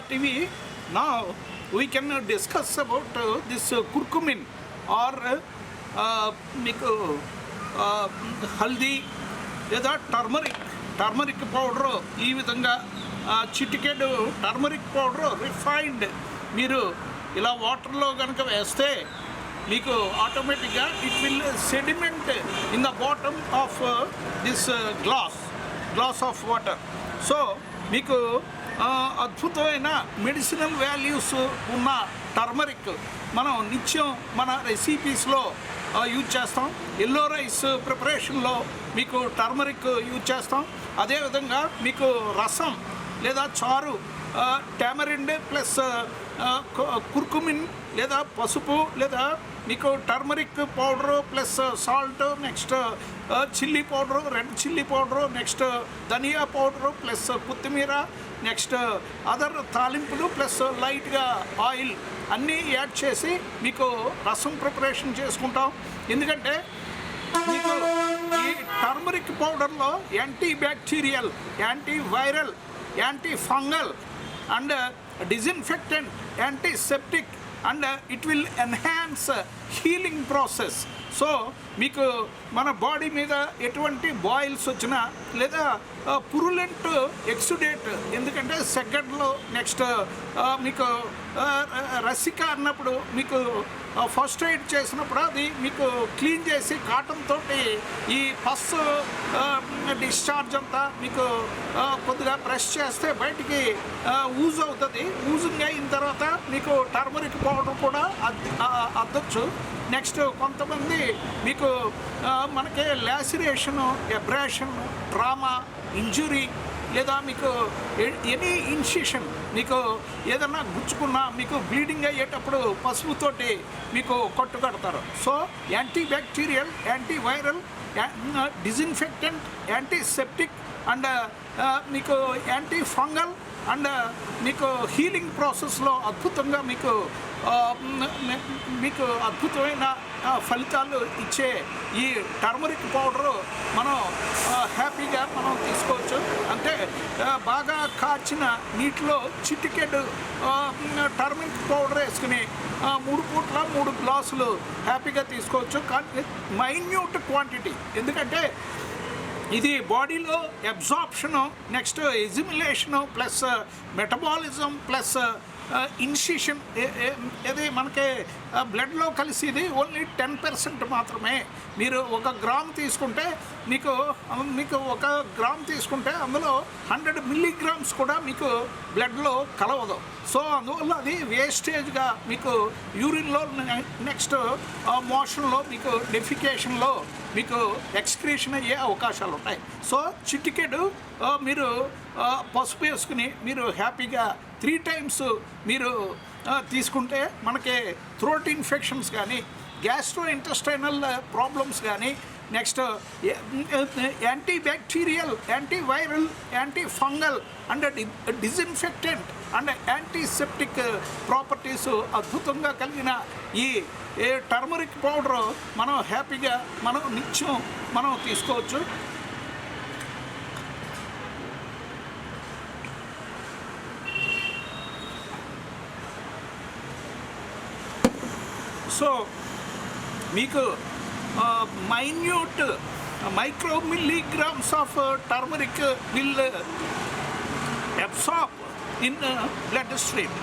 JRTV. Now we can discuss about this curcumin or haldi లేదా turmeric powder. ఈ విధంగా చిటికెడు టర్మరిక్ పౌడరు రిఫైన్డ్ మీరు ఇలా వాటర్లో కనుక వేస్తే మీకు ఆటోమేటిక్గా it will sediment in the bottom of this glass of water. So మీకు అద్భుతమైన మెడిసినల్ వాల్యూస్ ఉన్న టర్మరిక్ మనం నిత్యం మన రెసిపీస్లో యూజ్ చేస్తాం. ఎల్లో రైస్ ప్రిపరేషన్లో మీకు టర్మరిక్ యూజ్ చేస్తాం. అదేవిధంగా మీకు రసం లేదా చారు టామరిండ్ ప్లస్ కుర్కుమిన్ లేదా పసుపు లేదా మీకు turmeric powder plus salt, next chilli powder, red chilli powder, next dhania powder plus కొత్తిమీర, నెక్స్ట్ అదర్ తాలింపులు ప్లస్ లైట్గా ఆయిల్ అన్నీ యాడ్ చేసి మీకు రసం ప్రిపరేషన్ చేసుకుంటాం. ఎందుకంటే మీకు ఈ టర్మరిక్ పౌడర్లో antibacterial, antiviral, antifungal and disinfectant, antiseptic and it will enhance healing process. So మీకు మన బాడీ మీద ఎటువంటి బాయిల్స్ వచ్చినా లేదా పురులెంట్ ఎక్సుడేట్, ఎందుకంటే సెకండ్లో నెక్స్ట్ మీకు రసిక అన్నప్పుడు మీకు ఫస్ట్ ఎయిడ్ చేసినప్పుడు అది మీకు క్లీన్ చేసి కాటన్ తోటి ఈ పస్ డిశ్చార్జ్ అంతా మీకు కొద్దిగా బ్రష్ చేస్తే బయటికి యూజ్ అవుతుంది. యూజింగ్ అయిన తర్వాత మీకు టర్మరిక్ పౌడర్ కూడా అద్దొచ్చు. నెక్స్ట్ కొంతమంది మీకు మనకి లాసిరేషను, ఎబ్రాషన్, ట్రామా, ఇంజురీ లేదా మీకు ఎనీ ఇన్సిషన్, మీకు ఏదన్నా గుచ్చుకున్నా మీకు బ్లీడింగ్ అయ్యేటప్పుడు పసుపుతోటి మీకు కొట్టు కడతారు. So antibacterial, antiviral, disinfectant, antiseptic and మీకు యాంటీ ఫంగల్ అండ్ మీకు హీలింగ్ ప్రాసెస్లో అద్భుతంగా మీకు అద్భుతమైన ఫలితాలు ఇచ్చే ఈ టర్మరిక్ పౌడరు మనం హ్యాపీగా మనం తీసుకోవచ్చు. అంటే బాగా కాచిన నీటిలో చిటికెడు టర్మరిక్ పౌడర్ వేసుకుని 3 పూట్ల 3 గ్లాసులు హ్యాపీగా తీసుకోవచ్చు. కానీ మైన్యూట్ క్వాంటిటీ, ఎందుకంటే ఇది బాడీలో absorption, next assimilation plus metabolism plus incision, ఇది మనకి బ్లడ్లో కలిసిది ఓన్లీ 10% మాత్రమే. మీరు 1 గ్రామ్ తీసుకుంటే మీకు 1 గ్రామ్ తీసుకుంటే అందులో 100 మిల్లీగ్రామ్స్ కూడా మీకు బ్లడ్లో కలవదు. సో అందువల్ల అది వేస్టేజ్గా మీకు యూరిన్లో, నెక్స్ట్ మోషన్లో, మీకు డెఫికేషన్లో మీకు ఎక్స్క్రీషన్ అయ్యే అవకాశాలు ఉంటాయి. సో చిటికెడు మీరు పసుపు వేసుకుని మీరు హ్యాపీగా 3 times మీరు తీసుకుంటే మనకి థ్రోట్ ఇన్ఫెక్షన్స్ కానీ, గ్యాస్ట్రో ఇంటెస్టైనల్ ప్రాబ్లమ్స్ కానీ, next antibacterial, antiviral, antifungal and disinfectant and antiseptic properties అద్భుతంగా కలిగిన ఈ టర్మరిక్ పౌడర్ మనం హ్యాపీగా నిత్యం మనం తీసుకోవచ్చు. సో మీకు minute micro milligrams of turmeric will absorb in blood stream.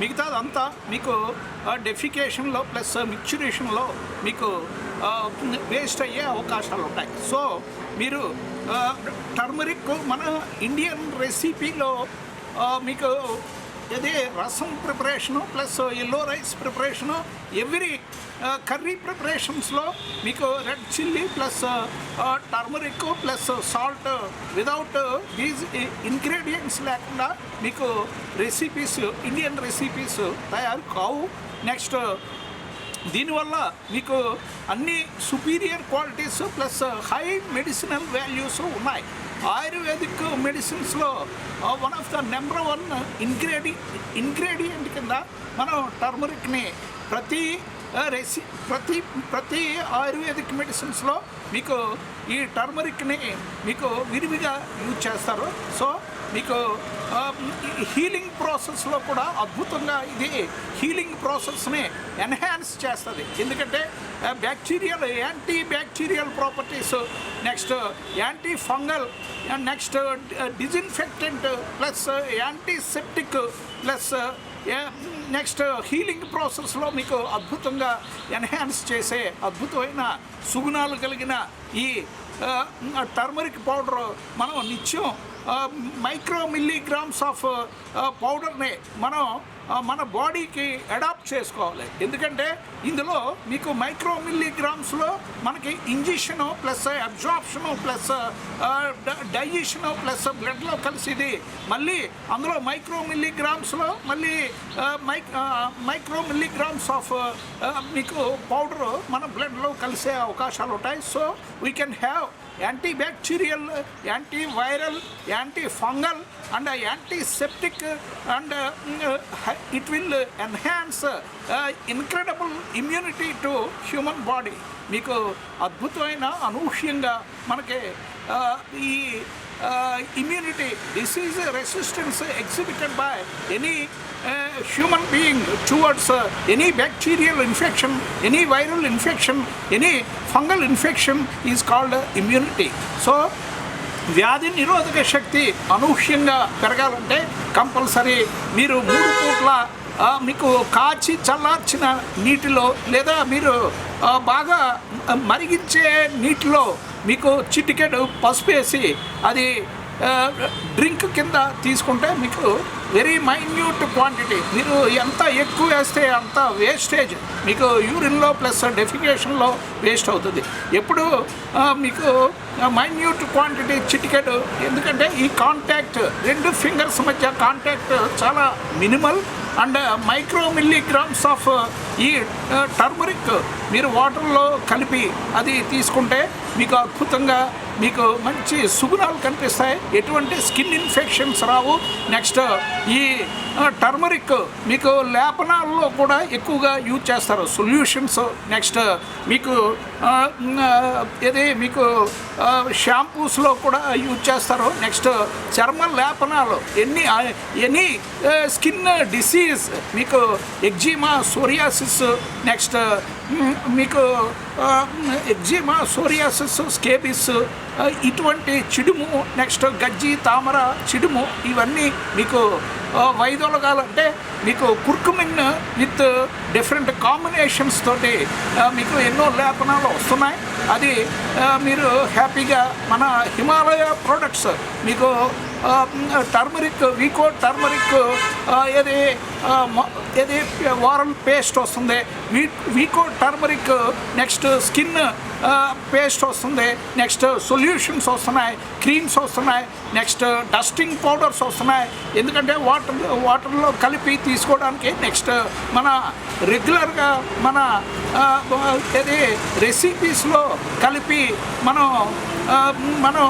మిగతాదంతా మీకు డెఫికేషన్లో ప్లస్ మిక్చురేషన్లో మీకు వేస్ట్ అయ్యే అవకాశాలు ఉంటాయి. సో మీరు టర్మరిక్ మన ఇండియన్ రెసిపీలో మీకు ఇది రసం preparation plus yellow rice preparation, every curry ప్రిపరేషన్స్లో మీకు red chilli plus turmeric plus salt, without these ingredients లేకుండా మీకు రెసిపీస్, ఇండియన్ రెసిపీస్ తయారు కావు. నెక్స్ట్ దీనివల్ల మీకు అన్ని superior qualities plus high medicinal values ఉన్నాయి. ఆయుర్వేదిక్ మెడిసిన్స్లో one of the number 1 ingredient కింద మనం టర్మరిక్ని ప్రతి రెసి ప్రతి ఆయుర్వేదిక్ మెడిసిన్స్లో మీకు ఈ టర్మరిక్ని మీకు విరివిగా యూజ్ చేస్తారు. సో మీకు హీలింగ్ ప్రాసెస్లో కూడా అద్భుతంగా ఇది హీలింగ్ ప్రాసెస్ని ఎన్హాన్స్ చేస్తుంది. ఎందుకంటే bacterial antibacterial properties, next antifungal, next disinfectant plus antiseptic plus next healing ప్రాసెస్లో మీకు అద్భుతంగా ఎన్హాన్స్ చేసే అద్భుతమైన సుగుణాలు కలిగిన ఈ టర్మరిక్ పౌడర్ మనం నిత్యం మైక్రో మిల్లీగ్రామ్స్ ఆఫ్ పౌడర్ని మనం మన బాడీకి అడాప్ట్ చేసుకోవాలి. ఎందుకంటే ఇందులో మీకు మైక్రో మిల్లీగ్రామ్స్లో మనకి injection plus absorption plus digestion plus బ్లడ్లో కలిసిది మళ్ళీ అందులో మైక్రో మిల్లీగ్రామ్స్లో మళ్ళీ మైక్రో మిల్లీగ్రామ్స్ ఆఫ్ మీకు పౌడరు మన బ్లడ్లో కలిసే అవకాశాలు ఉంటాయి. So we can have antibacterial, antiviral, antifungal and antiseptic, and it will enhance incredible immunity to human body. మీకు అద్భుతమైన అనూహ్యంగా మనకి ఈ immunity, disease resistance exhibited by any human being towards any bacterial infection, any viral infection, any fungal infection is called immunity. So వ్యాధి నిరోధక శక్తి అనూహ్యంగా పెరగాలంటే compulsory మీరు 3 పూట్ల మీకు కాచి చల్లార్చిన నీటిలో లేదా మీరు బాగా మరిగించే నీటిలో మీకు చిటికెడు పసుపు వేసి అది డ్రింక్ కింద తీసుకుంటే మీకు వెరీ మైన్యూట్ క్వాంటిటీ, మీరు ఎంత ఎక్కువ వేస్తే అంత వేస్టేజ్ మీకు యూరిన్లో ప్లస్ డెఫికేషన్లో వేస్ట్ అవుతుంది. ఎప్పుడు మీకు మైన్యూట్ క్వాంటిటీ చిటికెడు, ఎందుకంటే ఈ కాంటాక్ట్ 2 ఫింగర్స్ మధ్య కాంటాక్ట్ చాలా minimal and micro milligrams of ఈ టర్మరిక్ మీరు వాటర్లో కలిపి అది తీసుకుంటే మీకు అద్భుతంగా మీకు మంచి సుగుణాలు కనిపిస్తాయి, ఎటువంటి స్కిన్ ఇన్ఫెక్షన్స్ రావు. నెక్స్ట్ ఈ టర్మరిక్ మీకు లేపనాల్లో కూడా ఎక్కువగా యూజ్ చేస్తారు, సొల్యూషన్స్. నెక్స్ట్ మీకు ఇది మీకు షాంపూస్లో కూడా యూజ్ చేస్తారు. నెక్స్ట్ చర్మ లేపనాలు, ఎనీ స్కిన్ డిసీజ్, మీకు ఎగ్జిమా, సోరియాసిస్, నెక్స్ట్ మీకు ఎగ్జిమా, సోరియాసిస్, స్కేబిస్, ఇటువంటి చిడుము, నెక్స్ట్ గజ్జి, తామర, చిడుము, ఇవన్నీ మీకు వైదొలగాలంటే మీకు కుర్కుమిన్ విత్ డిఫరెంట్ కాంబినేషన్స్ తోటి మీకు ఎన్నో లేపనాలు వస్తున్నాయి. అది మీరు హ్యాపీగా మన హిమాలయ ప్రోడక్ట్స్ మీకు టర్మరిక్, వీకో టర్మరిక్, ఏది వారల్ పేస్ట్ వస్తుంది, Vicco turmeric, next skin paste వస్తుంది, నెక్స్ట్ సొల్యూషన్స్ వస్తున్నాయి, క్రీమ్స్ వస్తున్నాయి, నెక్స్ట్ డస్టింగ్ పౌడర్స్ వస్తున్నాయి. ఎందుకంటే వాటర్లో కలిపి తీసుకోవడానికి, నెక్స్ట్ మన రెగ్యులర్గా మన రెసిపీస్లో కలిపి మనం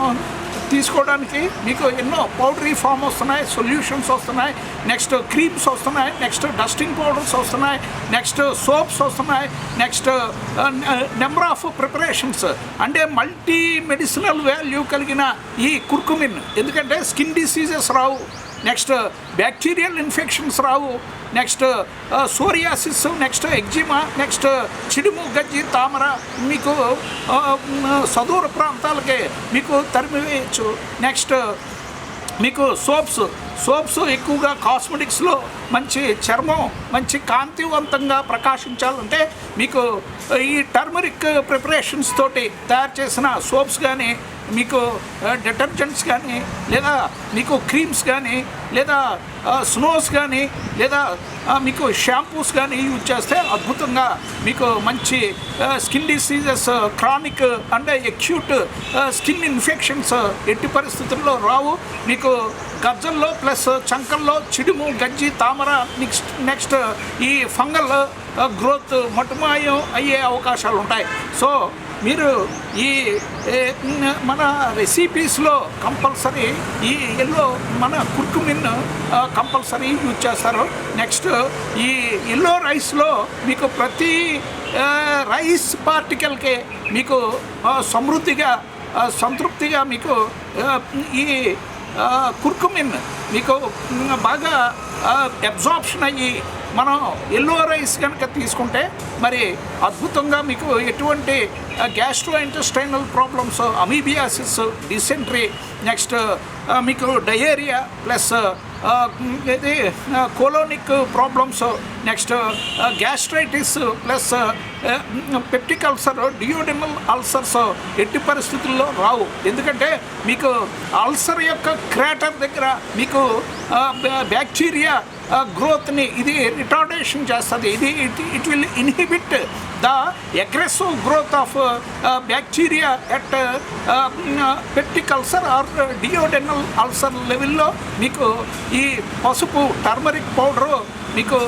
తీసుకోవడానికి మీకు ఎన్నో పౌడరీ ఫామ్ వస్తున్నాయి, సొల్యూషన్స్ వస్తున్నాయి, నెక్స్ట్ క్రీమ్స్ వస్తున్నాయి, నెక్స్ట్ డస్టింగ్ పౌడర్స్ వస్తున్నాయి, నెక్స్ట్ సోప్స్ వస్తున్నాయి, నెక్స్ట్ నెంబర్ ఆఫ్ ప్రిపరేషన్స్. అంటే మల్టీ మెడిసినల్ వాల్యూ కలిగిన ఈ కుర్కుమిన్, ఎందుకంటే స్కిన్ డిసీజెస్ రావు, నెక్స్ట్ బ్యాక్టీరియల్ ఇన్ఫెక్షన్స్ రావు, next psoriasis, next eczema, next చిడుము, గజ్జి, తామర మీకు సదూర ప్రాంతాలకే మీకు తరిమివేయచ్చు. నెక్స్ట్ మీకు సోప్స్ ఎక్కువగా కాస్మెటిక్స్లో మంచి చర్మం మంచి కాంతివంతంగా ప్రకాశించాలంటే మీకు ఈ టర్మరిక్ ప్రిపరేషన్స్ తోటి తయారు చేసిన సోప్స్ కానీ, మీకు డిటర్జెంట్స్ కానీ, లేదా మీకు క్రీమ్స్ కానీ, లేదా స్నోస్ కానీ, లేదా మీకు షాంపూస్ కానీ యూజ్ చేస్తే అద్భుతంగా మీకు మంచి skin diseases, chronic and acute skin infections ఎట్టి పరిస్థితుల్లో రావు. మీకు గజ్జల్లో ప్లస్ చంకల్లో చిడుము, గజ్జి, తామర, నెక్స్ట్ ఈ ఫంగల్ గ్రోత్ మటుమాయం అయ్యే అవకాశాలు ఉంటాయి. సో మీరు ఈ మన రెసిపీస్లో కంపల్సరీ ఈ ఎల్లో మన కుర్కుమిన్ కంపల్సరీ యూజ్ చేస్తారు. నెక్స్ట్ ఈ ఎల్లో రైస్లో మీకు ప్రతి రైస్ పార్టికల్కే మీకు సంతృప్తిగా మీకు ఈ కుర్కుమిన్ మీకు బాగా అబ్జార్ప్షన్ అయ్యి మనం ఎల్లో రైస్ కనుక తీసుకుంటే మరి అద్భుతంగా మీకు ఎటువంటి gastrointestinal problems, amoebiasis, dysentery, next మీకు డయేరియా ప్లస్ ఇది colonic problems, next gastritis plus peptic ulcer, duodenal ulcers ఎట్టి పరిస్థితుల్లో రావు. ఎందుకంటే మీకు అల్సర్ యొక్క క్రాటర్ దగ్గర మీకు బ్యాక్టీరియా గ్రోత్ని ఇది రిటార్డేషన్ చేస్తుంది. It will inhibit the aggressive growth of bacteria at peptic ulcer or duodenal ulcer లెవెల్లో మీకు ఈ పసుపు టర్మరిక్ పౌడరు మీకు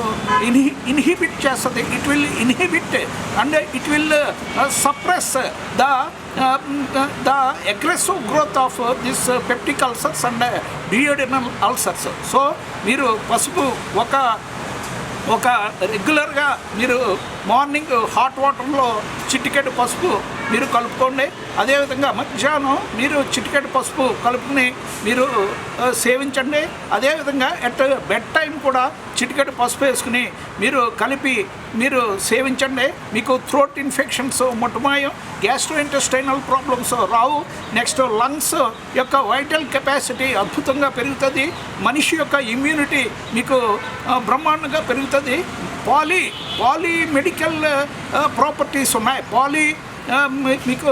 ఇన్హిబిట్ చేస్తుంది. It will inhibit and it will suppress the aggressive growth of this peptic ulcers and duodenal ulcers. So మీరు పసుపు ఒక రెగ్యులర్గా మీరు మార్నింగ్ హాట్ వాటర్లో చిటికెడు పసుపు మీరు కలుపుకోండి. అదేవిధంగా మధ్యాహ్నం మీరు చిటికెడు పసుపు కలుపుకుని మీరు సేవించండి. అదేవిధంగా ఎట్ బెడ్ టైం కూడా చిటికెడు పసుపు వేసుకుని మీరు కలిపి మీరు సేవించండి. మీకు థ్రోట్ ఇన్ఫెక్షన్స్ మొట్టమాయం, గ్యాస్ట్రో ఇంటెస్టైనల్ ప్రాబ్లమ్స్ రావు. నెక్స్ట్ లంగ్స్ యొక్క వైటల్ కెపాసిటీ అద్భుతంగా పెరుగుతుంది. మనిషి యొక్క ఇమ్యూనిటీ మీకు బ్రహ్మాండంగా పెరుగుతుంది. పాలీ మెడికల్ ప్రాపర్టీస్ ఉన్నాయి. మీకు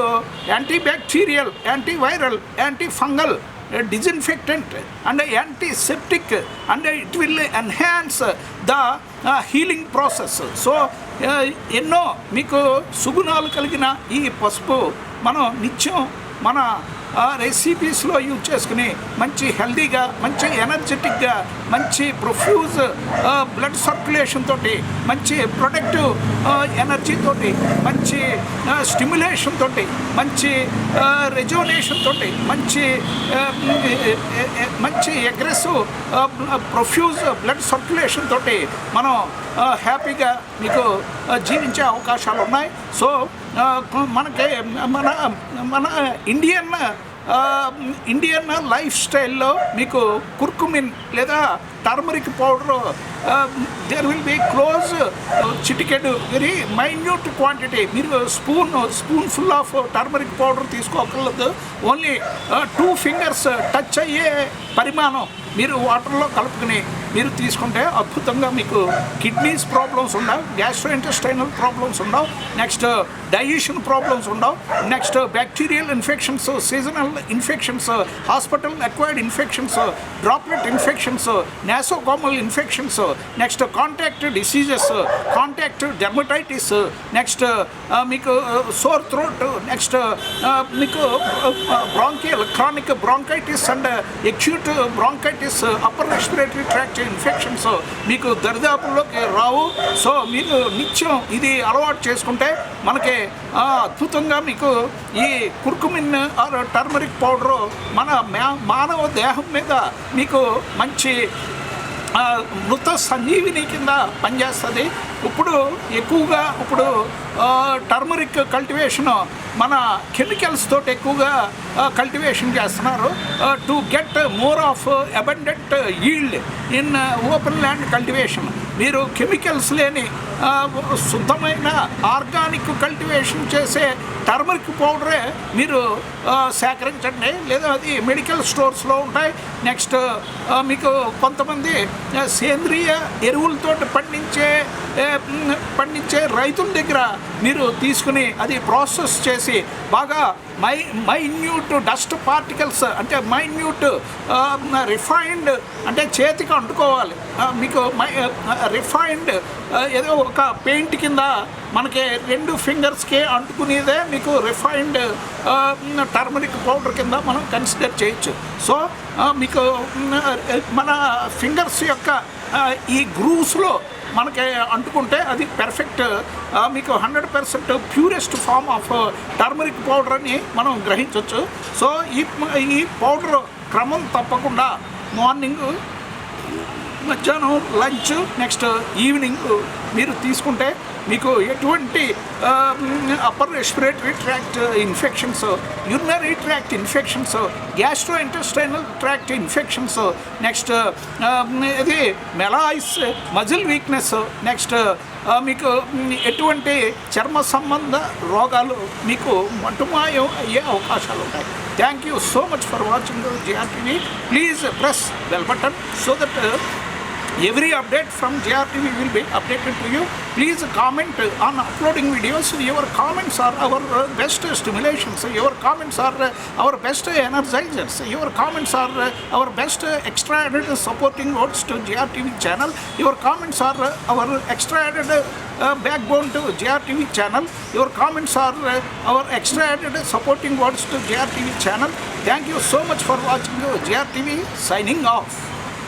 antibacterial, antiviral, antifungal, disinfectant and antiseptic and it will enhance the healing process. So ఎన్నో మీకు సుగుణాలు కలిగిన ఈ పసుపు మనం నిత్యం మన రెసిపీస్లో యూజ్ చేసుకుని మంచి హెల్తీగా, మంచి ఎనర్జెటిక్గా, మంచి ప్రొఫ్యూజ్ బ్లడ్ సర్క్యులేషన్ తోటి, మంచి ప్రొడక్టివ్ ఎనర్జీ తోటి, మంచి స్టిమ్యులేషన్ తోటి, మంచి రెజోనేషన్ తోటి, మంచి అగ్రెసివ్ ప్రొఫ్యూజ్ బ్లడ్ సర్క్యులేషన్ తోటి మనం హ్యాపీగా మీకు జీవించే అవకాశాలు ఉన్నాయి. సో మనకి మన ఇండియన్ లైఫ్ స్టైల్లో మీకు కుర్కుమిన్ లేదా turmeric powder there will be close చిటికెడు వెరీ మైన్యూట్ క్వాంటిటీ. మీరు spoonful of turmeric powder తీసుకోకర్లేదు. ఓన్లీ 2 ఫింగర్స్ టచ్ అయ్యే పరిమాణం మీరు వాటర్లో కలుపుకుని మీరు తీసుకుంటే అద్భుతంగా మీకు కిడ్నీస్ ప్రాబ్లమ్స్ ఉండవు, గ్యాస్ట్రో ఇంటెస్టైనల్ ప్రాబ్లమ్స్ ఉండవు, నెక్స్ట్ డైజెషన్ ప్రాబ్లమ్స్ ఉండవు, next bacterial infections, seasonal infections, hospital acquired infections, droplet infections, nosocomial infections, next contact diseases, contact dermatitis, next మీకు సోర్ థ్రోట్, నెక్స్ట్ మీకు bronchial chronic bronchitis and acute bronchitis, upper respiratory tract infections మీకు దరిదాపుల్లోకి రావు. So మీరు నిత్యం ఇది అలవాటు చేసుకుంటే మనకి అద్భుతంగా మీకు ఈ కుర్కుమిన్ ఆర్ టర్మరిక్ పౌడరు మన మానవ దేహం మీద మీకు మంచి మృత సంజీవిని కింద పనిచేస్తుంది. ఇప్పుడు ఎక్కువగా టర్మరిక్ కల్టివేషన్ మన కెమికల్స్ తోటి ఎక్కువగా కల్టివేషన్ చేస్తున్నారు to get more of abundant yield in open land cultivation. మీరు కెమికల్స్ లేని శుద్ధమైన ఆర్గానిక్ కల్టివేషన్ చేసే టర్మరిక్ పౌడరే మీరు సేకరించండి, లేదా అది మెడికల్ స్టోర్స్లో ఉంటాయి. నెక్స్ట్ మీకు కొంతమంది సేంద్రియ ఎరువులతో పండించే రైతుల దగ్గర మీరు తీసుకుని అది ప్రాసెస్ చేసి బాగా మైన్యూట్ డస్ట్ పార్టికల్స్ అంటే మైన్యూట్ రిఫైన్డ్ అంటే చేతికి అంటుకోవాలి మీకు రిఫైన్డ్ ఏదో ఒక పెయింట్ కింద మనకి 2 ఫింగర్స్కి అంటుకునేదే మీకు రిఫైన్డ్ టర్మరిక్ పౌడర్ కింద మనం కన్సిడర్ చేయొచ్చు. సో మీకు మన ఫింగర్స్ యొక్క ఈ గ్రూవ్స్లో మనకి అంటుకుంటే అది పెర్ఫెక్ట్ మీకు 100% purest form of turmeric powder అని మనం గ్రహించవచ్చు. సో ఈ పౌడర్ క్రమం తప్పకుండా మార్నింగ్, మధ్యాహ్నం, లంచ్, నెక్స్ట్ ఈవినింగ్ మీరు తీసుకుంటే మీకు ఎటువంటి upper respiratory tract infections, urinary tract infections, gastro intestinal tract infections, next ఇది మెలాయిస్, మజిల్ వీక్నెస్, నెక్స్ట్ మీకు ఎటువంటి చర్మ సంబంధ రోగాలు మీకు మటుమాయం అయ్యే అవకాశాలు ఉంటాయి. Thank you so much for watching JRTV. Please press bell button so that every update from JRTV will be updated to you. Please comment on uploading videos. Your comments are our best stimulations. Your comments are our best energizers. Your comments are our best extra added supporting words to JRTV channel. Your comments are our extra added backbone to JRTV channel. Your comments are our extra added supporting words to JRTV channel. Thank you so much for watching JRTV. Signing off.